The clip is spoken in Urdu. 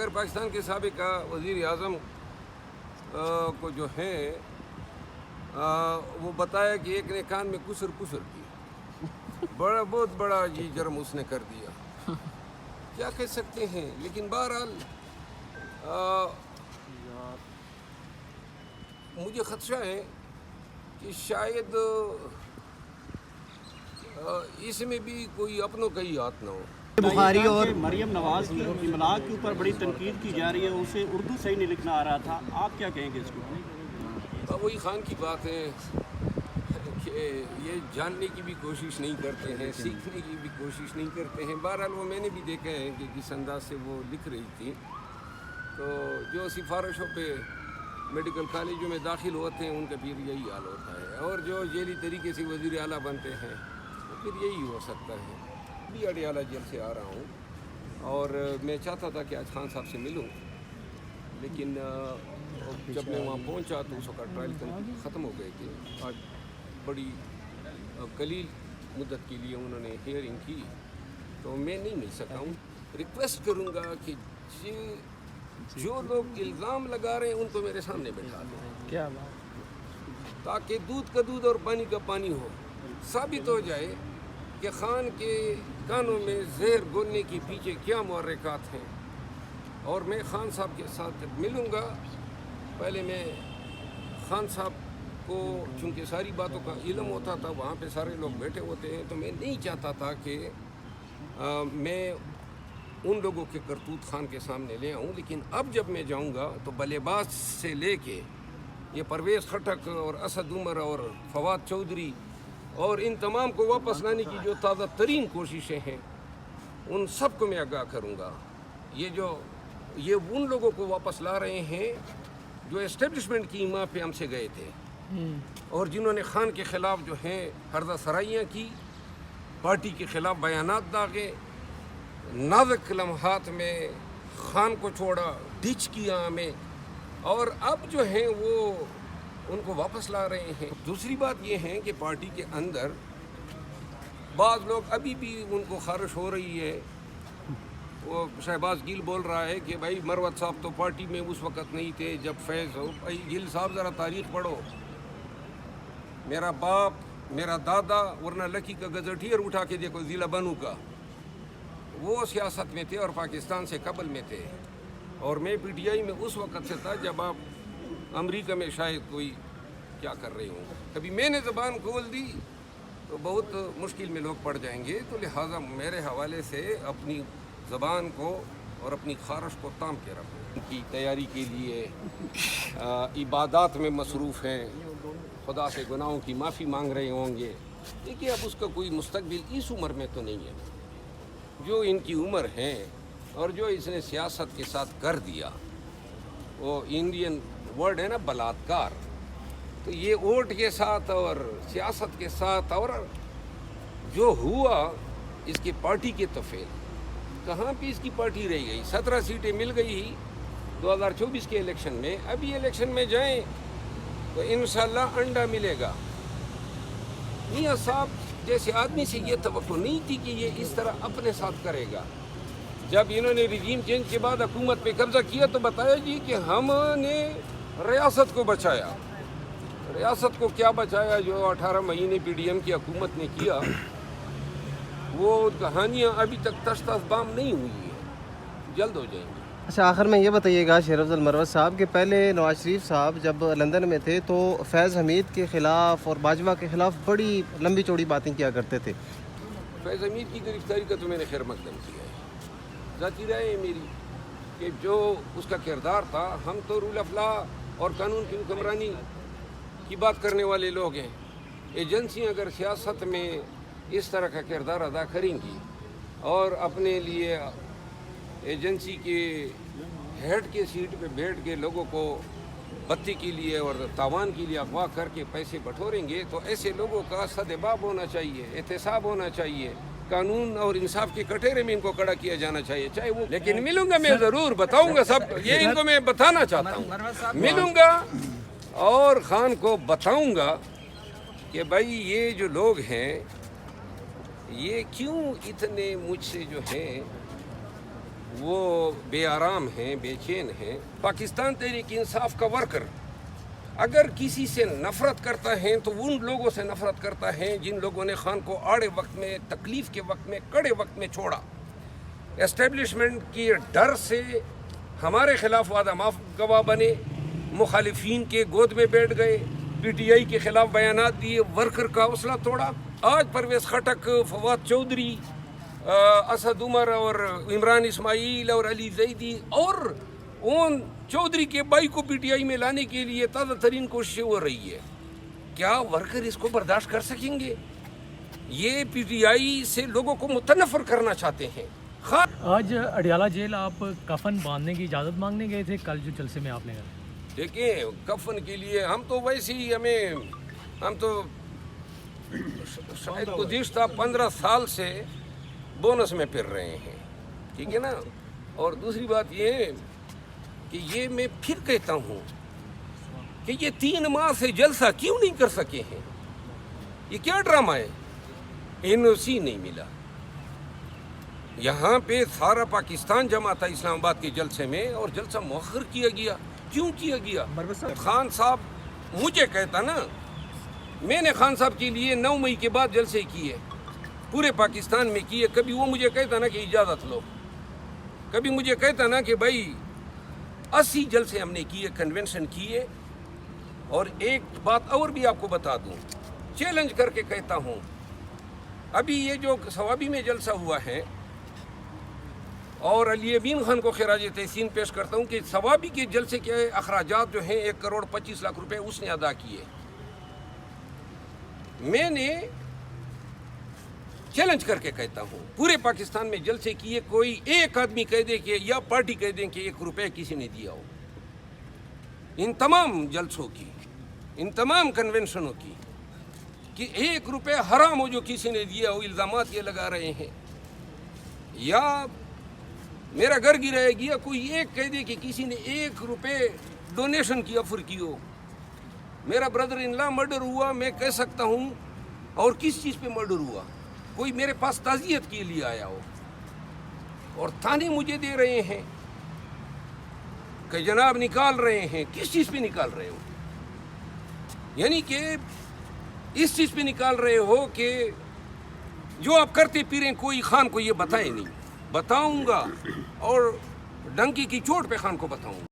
اگر پاکستان کے سابق وزیر اعظم کو جو ہے وہ بتایا کہ ایک نے کان میں کسر کی بہت بڑا یہ جرم اس نے کر دیا، کیا کہہ سکتے ہیں؟ لیکن بہرحال مجھے خدشہ ہے کہ شاید اس میں بھی کوئی اپنوں کا ہی ہاتھ نہ ہو۔ بخاری اور مریم نواز کی املاک کے اوپر بڑی تنقید کی جا رہی ہے، اسے اردو صحیح نہیں لکھنا آ رہا تھا، آپ کیا کہیں گے اس کو؟ وہی خان کی بات ہے کہ یہ جاننے کی بھی کوشش نہیں کرتے ہیں، سیکھنے کی بھی کوشش نہیں کرتے ہیں۔ بہرحال وہ میں نے بھی دیکھا ہے کہ کس انداز سے وہ لکھ رہی تھی، تو جو سفارشوں پہ میڈیکل کالجوں میں داخل ہوتے ہیں ان کا پھر یہی حال ہوتا ہے، اور جو ذیلی طریقے سے وزیر اعلیٰ بنتے ہیں تو پھر یہی ہو سکتا ہے۔ بھی اڈیالہ جیل سے آ رہا ہوں اور میں چاہتا تھا کہ آج خان صاحب سے ملوں، لیکن جب میں وہاں پہنچا تو اس وقت ٹرائل ختم ہو گئے تھے۔ آج بڑی قلیل مدت کے لیے انہوں نے ہیئرنگ کی تو میں نہیں مل سکا ہوں۔ ریکویسٹ کروں گا کہ جو لوگ الزام لگا رہے ہیں ان کو میرے سامنے بیٹھا دیں، تاکہ دودھ کا دودھ اور پانی کا پانی ہو، ثابت ہو جائے کہ خان کے کانوں میں زہر گھولنے کے پیچھے کیا محرکات ہیں۔ اور میں خان صاحب کے ساتھ ملوں گا، پہلے میں خان صاحب کو چونکہ ساری باتوں کا علم ہوتا تھا، وہاں پہ سارے لوگ بیٹھے ہوتے ہیں، تو میں نہیں چاہتا تھا کہ میں ان لوگوں کے کرتوت خان کے سامنے لے آؤں، لیکن اب جب میں جاؤں گا تو بلے باز سے لے کے یہ پرویز خٹک اور اسد عمر اور فواد چودھری اور ان تمام کو واپس لانے کی جو تازہ ترین کوششیں ہیں ان سب کو میں آگاہ کروں گا۔ یہ ان لوگوں کو واپس لا رہے ہیں جو اسٹیبلشمنٹ کی ماں پہ ہم سے گئے تھے، اور جنہوں نے خان کے خلاف جو ہیں ہردہ سرائیاں کی، پارٹی کے خلاف بیانات داغے، نازک لمحات میں خان کو چھوڑا، ڈچ کیا ہمیں، اور اب جو ہیں وہ ان کو واپس لا رہے ہیں۔ دوسری بات یہ ہے کہ پارٹی کے اندر بعض لوگ ابھی بھی ان کو خارش ہو رہی ہے۔ وہ شہباز گل بول رہا ہے کہ بھائی مروت صاحب تو پارٹی میں اس وقت نہیں تھے جب فیض ہو۔ بھائی گل صاحب ذرا تاریخ پڑھو، میرا باپ، میرا دادا، ورنہ لکی کا گزٹیئر اٹھا کے دیکھو ضلع بنو کا، وہ سیاست میں تھے اور پاکستان سے قبل میں تھے، اور میں پی ٹی آئی میں اس وقت سے تھا جب آپ امریکہ میں شاید کوئی کیا کر رہے ہوں۔ کبھی میں نے زبان کھول دی تو بہت مشکل میں لوگ پڑ جائیں گے، تو لہٰذا میرے حوالے سے اپنی زبان کو اور اپنی خارش کو تام کے رکھو۔ ان کی تیاری کے لیے عبادات میں مصروف ہیں، خدا سے گناہوں کی معافی مانگ رہے ہوں گے۔ دیکھیے اب اس کا کوئی مستقبل اس عمر میں تو نہیں ہے، جو ان کی عمر ہے اور جو اس نے سیاست کے ساتھ کر دیا، وہ انڈین ورڈ ہے نا بلاತ್ಕಾರ، تو یہ ووٹ کے ساتھ اور سیاست کے ساتھ اور جو ہوا اس کی پارٹی کے توفیل، کہاں پہ اس کی پارٹی رہ گئی؟ 17 سیٹیں مل گئی 2024 کے الیکشن میں، ابھی الیکشن میں جائیں تو انشاءاللہ انڈا ملے گا۔ میاں صاحب جیسے آدمی سے یہ توقع نہیں تھی کہ یہ اس طرح اپنے ساتھ کرے گا۔ جب انہوں نے رجیم چینج کے بعد حکومت پہ قبضہ کیا تو بتایا جی کہ ہم نے ریاست کو بچایا۔ ریاست کو کیا بچایا؟ جو 18 مہینے پی ڈی ایم کی حکومت نے کیا، وہ کہانیاں ابھی تک تش تش بام نہیں ہوئی ہیں، جلد ہو جائیں گی۔ اچھا، آخر میں یہ بتائیے گا شیر افضل مروت صاحب کہ پہلے نواز شریف صاحب جب لندن میں تھے تو فیض حمید کے خلاف اور باجوہ کے خلاف بڑی لمبی چوڑی باتیں کیا کرتے تھے۔ فیض حمید کی گرفتاری کا تو میں نے خیر مقدم کیا ہے، ذاتی رائے ہے میری کہ جو اس کا کردار تھا، ہم تو رول آف لا اور قانون کی حکمرانی کی بات کرنے والے لوگ ہیں۔ ایجنسیاں اگر سیاست میں اس طرح کا کردار ادا کریں گی اور اپنے لیے ایجنسی کے ہیڈ کے سیٹ پہ بیٹھ کے لوگوں کو بتی کے لیے اور تاوان کے لیے اغوا کر کے پیسے بٹوریں گے، تو ایسے لوگوں کا سدباب ہونا چاہیے، احتساب ہونا چاہیے، قانون اور انصاف کے کٹہرے میں ان کو کھڑا کیا جانا چاہیے، چاہے وہ لیکن ملوں گا، میں ضرور بتاؤں گا سب، یہ ان کو میں بتانا چاہتا ہوں، ملوں گا اور خان کو بتاؤں گا کہ بھائی یہ جو لوگ ہیں یہ کیوں اتنے مجھ سے جو ہیں وہ بے آرام ہیں، بے چین ہیں. پاکستان تحریک انصاف کا ورکر اگر کسی سے نفرت کرتا ہے تو ان لوگوں سے نفرت کرتا ہے جن لوگوں نے خان کو آڑے وقت میں، تکلیف کے وقت میں، کڑے وقت میں چھوڑا. اسٹیبلشمنٹ کی ڈر سے ہمارے خلاف وعدہ معاف گواہ بنے، مخالفین کے گود میں بیٹھ گئے، پی ٹی آئی کے خلاف بیانات دیے، ورکر کا حوصلہ توڑا. آج پرویز خٹک، فواد چودھری، اسد عمر اور عمران اسماعیل اور علی زیدی اور اون چودھری کے بھائی کو پی ٹی آئی میں لانے کے لیے تازہ ترین کوششیں ہو رہی ہے. کیا ورکر اس کو برداشت کر سکیں گے؟ یہ پی ٹی آئی سے لوگوں کو متنفر کرنا چاہتے ہیں. آج اڈیالہ جیل آپ کفن باندھنے کی اجازت مانگنے گئے تھے کل جو جلسے میں آپ نے کہا. دیکھیں کفن کے لیے ہم تو ویسے ہی ہم تو شاید گزشتہ 15 سال سے بونس میں پھر رہے ہیں، ٹھیک ہے نا. اور دوسری بات یہ کہ یہ میں پھر کہتا ہوں کہ یہ 3 ماہ سے جلسہ کیوں نہیں کر سکے ہیں؟ یہ کیا ڈرامہ ہے؟ این او سی نہیں ملا. یہاں پہ سارا پاکستان جمع تھا اسلام آباد کے جلسے میں اور جلسہ مؤخر کیا گیا. کیوں کیا گیا؟ خان صاحب مجھے کہتا نا، میں نے خان صاحب کے لیے 9 مئی کے بعد جلسے کیے، پورے پاکستان میں کیے. کبھی وہ مجھے کہتا نا کہ اجازت لو، کبھی مجھے کہتا نا کہ بھائی 80 جلسے ہم نے کیے، کنونشن کیے. اور ایک بات اور بھی آپ کو بتا دوں، چیلنج کر کے کہتا ہوں، ابھی یہ جو ثوابی میں جلسہ ہوا ہے اور علی امین خان کو خراج تحسین پیش کرتا ہوں کہ ثوابی کے جلسے کے اخراجات جو ہیں 1,25,00,000 روپے اس نے ادا کیے. میں نے چیلنج کر کے کہتا ہوں پورے پاکستان میں جلسے کیے، کوئی ایک آدمی کہہ دے کہ یا پارٹی کہہ دیں کہ 1 روپے کسی نے دیا ہو. ان تمام جلسوں کی، ان تمام کنونشنوں کی کہ 1 روپے حرام ہو جو کسی نے دیا ہو. الزامات یہ لگا رہے ہیں. یا میرا گھر گرایا گیا، کوئی ایک کہہ دے کہ کسی نے 1 روپے ڈونیشن کی آفر کی ہو. میرا بردر ان لا مرڈر ہوا، میں کہہ سکتا ہوں، اور کس چیز پہ مرڈر ہوا؟ کوئی میرے پاس تعزیت کے لیے آیا ہو اور تانے مجھے دے رہے ہیں کہ جناب نکال رہے ہیں. کس چیز پہ نکال رہے ہو؟ یعنی کہ اس چیز پہ نکال رہے ہو کہ جو آپ کرتے پھریں کوئی خان کو یہ بتائے نہیں. بتاؤں گا اور ڈنکی کی چوٹ پہ خان کو بتاؤں گا.